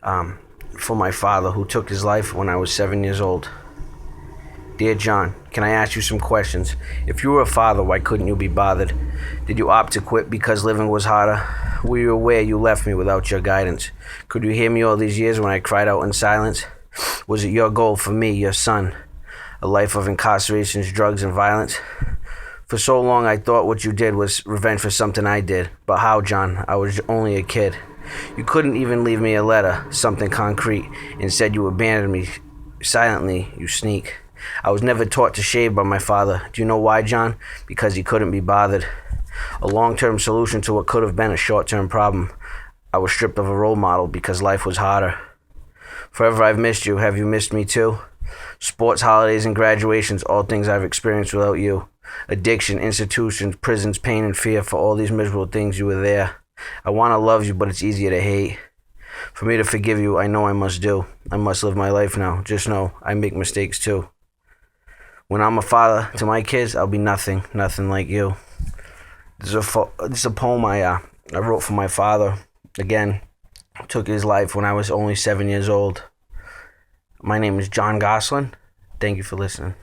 for my father who took his life when I was 7 years old. Dear John, can I ask you some questions? If you were a father, why couldn't you be bothered? Did you opt to quit because living was harder? Were you aware you left me without your guidance? Could you hear me all these years when I cried out in silence? Was it your goal for me, your son? A life of incarcerations, drugs, and violence? For so long, I thought what you did was revenge for something I did. But how, John? I was only a kid. You couldn't even leave me a letter, something concrete. Instead, you abandoned me silently, you sneak. I was never taught to shave by my father. Do you know why, John? Because he couldn't be bothered. A long-term solution to what could have been a short-term problem. I was stripped of a role model because life was harder. Forever I've missed you. Have you missed me too? Sports, holidays, and graduations, all things I've experienced without you. Addiction, institutions, prisons, pain, and fear. For all these miserable things, you were there. I want to love you, but it's easier to hate. For me to forgive you, I know I must do. I must live my life now. Just know, I make mistakes too. When I'm a father to my kids, I'll be nothing like you. This is a poem I wrote for my father. Again, took his life when I was only 7 years old. My name is John Gosselin. Thank you for listening.